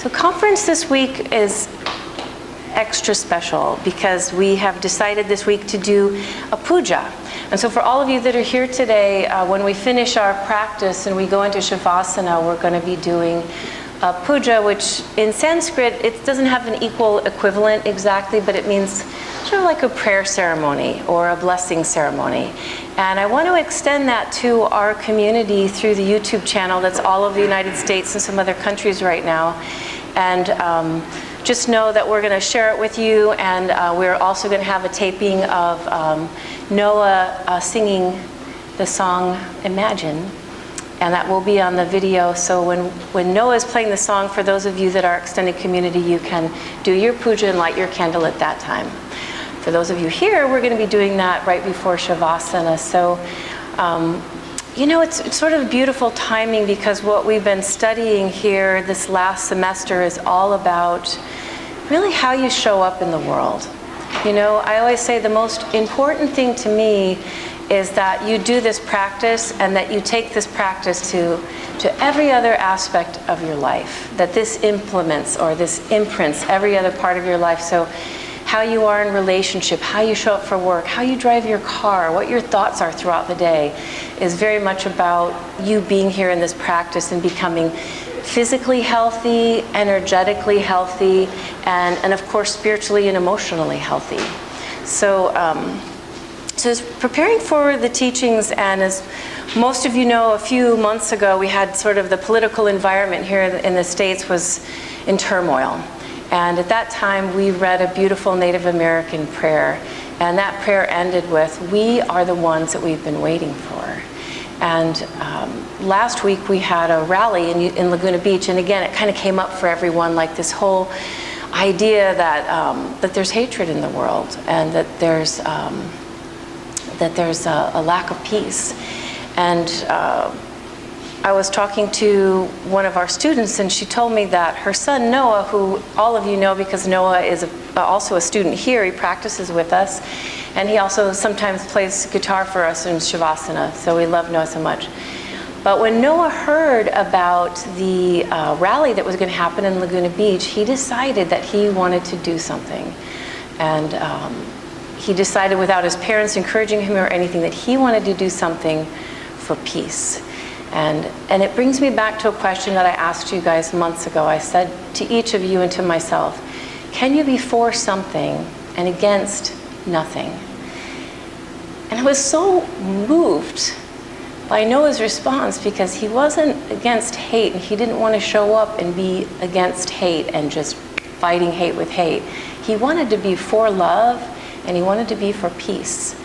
So conference this week is extra special because we have decided this week to do a puja. And so for all of you that are here today, when we finish our practice and we go into Shavasana, we're going to be doing a puja, which in Sanskrit, it doesn't have an equal equivalent exactly, but it means sort of like a prayer ceremony or a blessing ceremony. And I want to extend that to our community through the YouTube channel that's all over the United States and some other countries right now. And just know that we're going to share it with you, and we're also going to have a taping of Noah singing the song Imagine, and that will be on the video. So when Noah is playing the song, for those of you that are extended community, you can do your puja and light your candle at that time. For those of you here, we're going to be doing that right before Shavasana. So you know, it's sort of beautiful timing, because what we've been studying here this last semester is all about really how you show up in the world. You know, I always say the most important thing to me is that you do this practice and that you take this practice to every other aspect of your life, that this implements or this imprints every other part of your life. So how you are in relationship, how you show up for work, how you drive your car, what your thoughts are throughout the day is very much about you being here in this practice and becoming physically healthy, energetically healthy, and of course spiritually and emotionally healthy. So, so as preparing for the teachings, and as most of you know, a few months ago we had sort of the political environment here in the States was in turmoil. And at that time, we read a beautiful Native American prayer. And that prayer ended with, "We are the ones that we've been waiting for." And last week, we had a rally in Laguna Beach. And again, it kind of came up for everyone, like this whole idea that there's hatred in the world, and that there's a lack of peace. And I was talking to one of our students, and she told me that her son Noah, who all of you know because Noah is also a student here, he practices with us, and he also sometimes plays guitar for us in Shavasana, so we love Noah so much. But when Noah heard about the rally that was going to happen in Laguna Beach, he decided that he wanted to do something. And he decided, without his parents encouraging him or anything, that he wanted to do something for peace. And it brings me back to a question that I asked you guys months ago. I said to each of you and to myself, can you be for something and against nothing? And I was so moved by Noah's response, because he wasn't against hate, and he didn't want to show up and be against hate and just fighting hate with hate. He wanted to be for love, and he wanted to be for peace.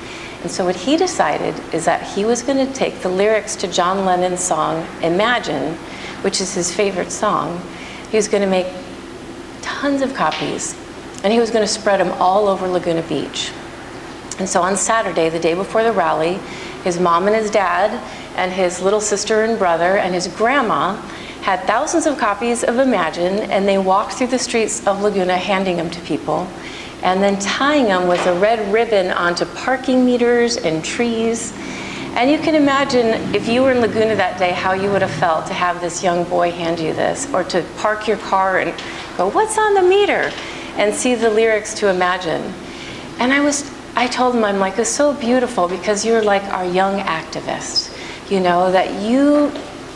And so what he decided is that he was going to take the lyrics to John Lennon's song, Imagine, which is his favorite song. He was going to make tons of copies, and he was going to spread them all over Laguna Beach. And so on Saturday, the day before the rally, his mom and his dad and his little sister and brother and his grandma had thousands of copies of Imagine, and they walked through the streets of Laguna handing them to people, and then tying them with a red ribbon onto parking meters and trees. And you can imagine, if you were in Laguna that day, how you would have felt to have this young boy hand you this, or to park your car and go, "What's on the meter?" and see the lyrics to Imagine. And I told him, I'm like, it's so beautiful, because you're like our young activist, you know, that you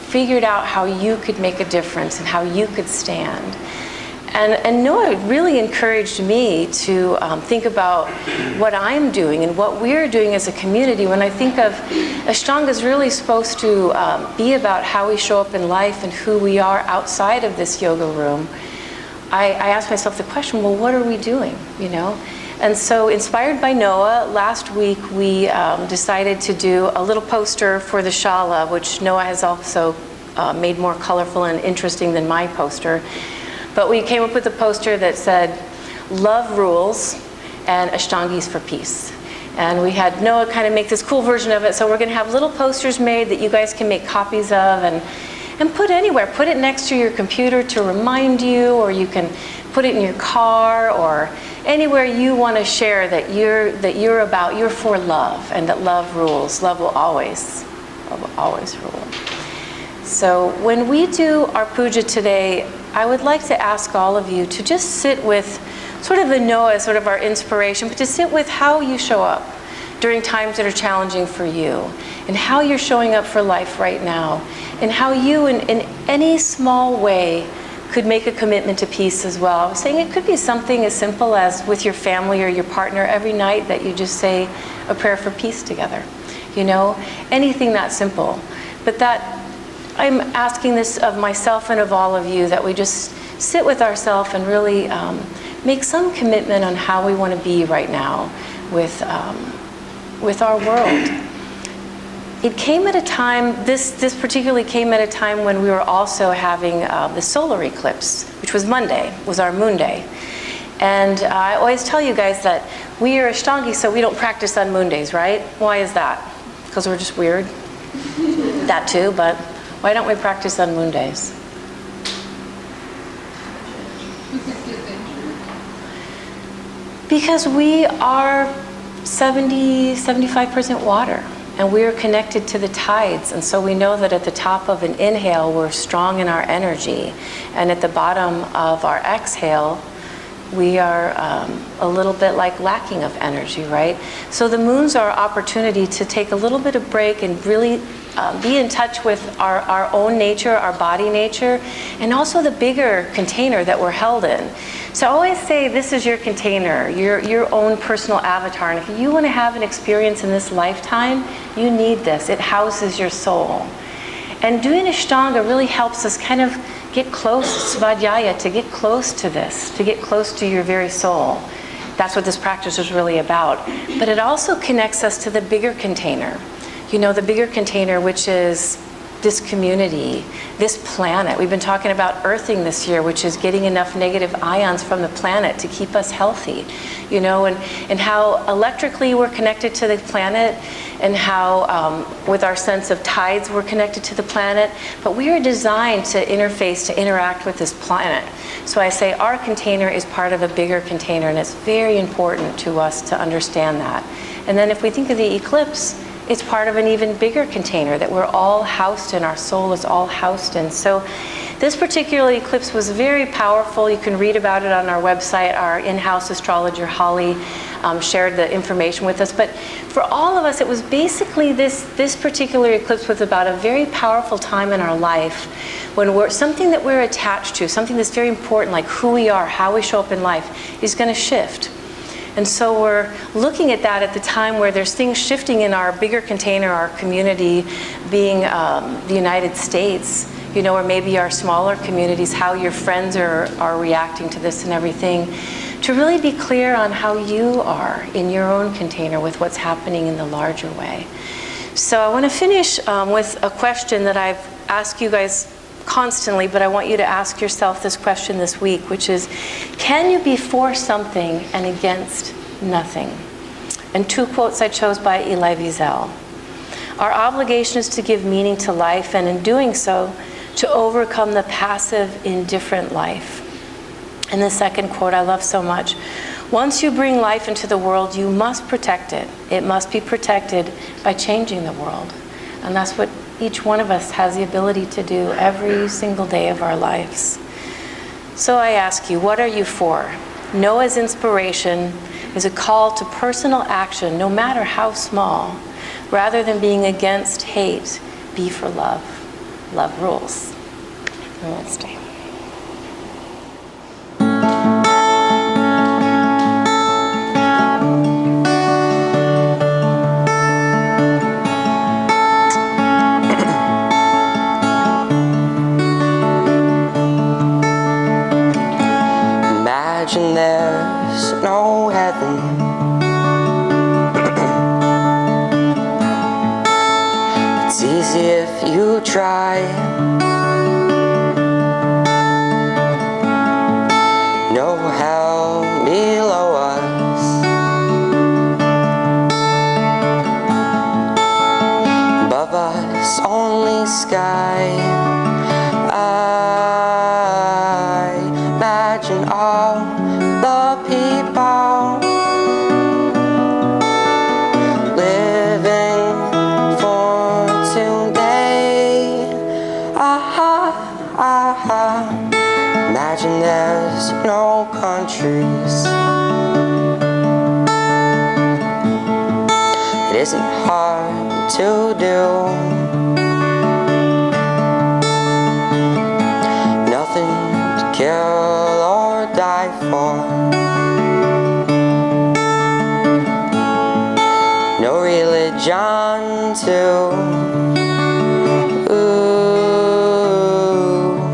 figured out how you could make a difference and how you could stand. And Noah really encouraged me to think about what I'm doing and what we're doing as a community. When I think of Ashtanga is really supposed to be about how we show up in life and who we are outside of this yoga room, I asked myself the question, well, what are we doing, you know? And so, inspired by Noah, last week we decided to do a little poster for the Shala, which Noah has also made more colorful and interesting than my poster. But we came up with a poster that said, "Love rules and Ashtangi's for peace." And we had Noah kind of make this cool version of it. So we're going to have little posters made that you guys can make copies of and put anywhere. Put it next to your computer to remind you, or you can put it in your car, or anywhere you want to share that you're for love, and that love rules. Love will always rule. So when we do our puja today, I would like to ask all of you to just sit with sort of the Noah, sort of our inspiration, but to sit with how you show up during times that are challenging for you, and how you're showing up for life right now, and how you, in any small way, could make a commitment to peace as well. I was saying it could be something as simple as with your family or your partner every night that you just say a prayer for peace together. You know, anything that simple. But that, I'm asking this of myself and of all of you, that we just sit with ourselves and really make some commitment on how we want to be right now with our world. It came at a time, this particularly came at a time when we were also having the solar eclipse, which was Monday, was our moon day. And I always tell you guys that we are Ashtangi, so we don't practice on moon days, right? Why is that? Because we're just weird? That too, but why don't we practice on moon days? Because we are 75% water, and we are connected to the tides, and so we know that at the top of an inhale we're strong in our energy, and at the bottom of our exhale we are a little bit like lacking of energy, right? So the moon's our opportunity to take a little bit of break and really be in touch with our own nature, our body nature, and also the bigger container that we're held in. So I always say this is your container, your own personal avatar, and if you want to have an experience in this lifetime, you need this. It houses your soul. And doing Ashtanga really helps us kind of get close, svadhyaya, to get close to this, to get close to your very soul. That's what this practice is really about. But it also connects us to the bigger container. You know, the bigger container, which is this community, this planet. We've been talking about earthing this year, which is getting enough negative ions from the planet to keep us healthy. You know, and how electrically we're connected to the planet, and how with our sense of tides we're connected to the planet. But we are designed to interface, to interact with this planet. So I say our container is part of a bigger container, and it's very important to us to understand that. And then if we think of the eclipse, it's part of an even bigger container that we're all housed in, our soul is all housed in. So this particular eclipse was very powerful. You can read about it on our website. Our in-house astrologer, Holly, shared the information with us. But for all of us, it was basically this particular eclipse was about a very powerful time in our life when something that we're attached to, something that's very important, like who we are, how we show up in life, is going to shift. And so we're looking at that at the time where there's things shifting in our bigger container, our community being the United States, you know, or maybe our smaller communities, how your friends are reacting to this and everything, to really be clear on how you are in your own container with what's happening in the larger way. So I want to finish with a question that I've asked you guys constantly, but I want you to ask yourself this question this week, which is, can you be for something and against nothing? And two quotes I chose by Elie Wiesel. Our obligation is to give meaning to life, and in doing so, to overcome the passive, indifferent life. And the second quote I love so much. Once you bring life into the world, you must protect it. It must be protected by changing the world. And that's what each one of us has the ability to do every single day of our lives. So I ask you, what are you for? Noah's inspiration is a call to personal action, no matter how small. Rather than being against hate, be for love. Love rules. Namaste. Imagine there's no heaven. It's easy if you try. No hell below us. Above us only sky. I imagine all the people living for today. I Imagine there's no countries. It isn't hard to do. Nothing to kill or die for. No religion to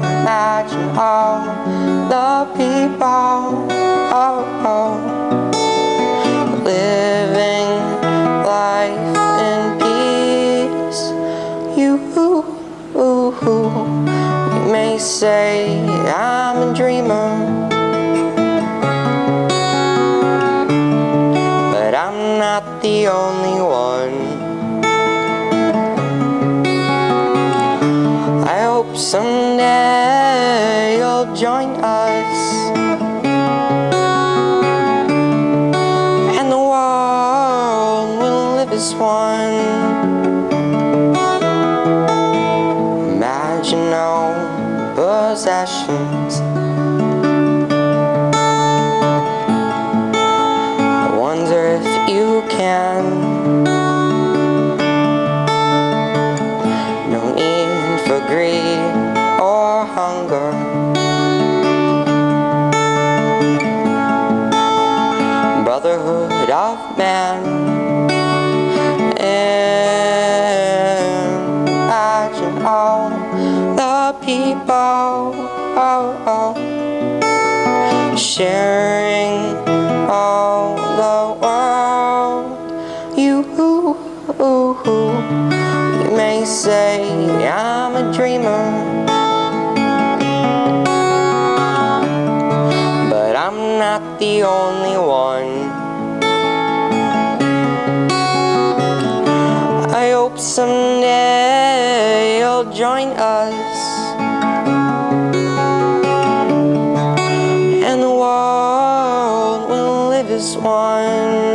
imagine all the people living life in peace. You may say I'm a dreamer, but I'm not the only one. I hope someday you'll join us, and the world will live as one. Imagine no possessions. I wonder if you can. No need for greed or hunger. Brotherhood of man. Imagine all the people sharing all the world. You may say I'm a dreamer, but I'm not the only one. I hope someday you'll join us, and the world will live as one.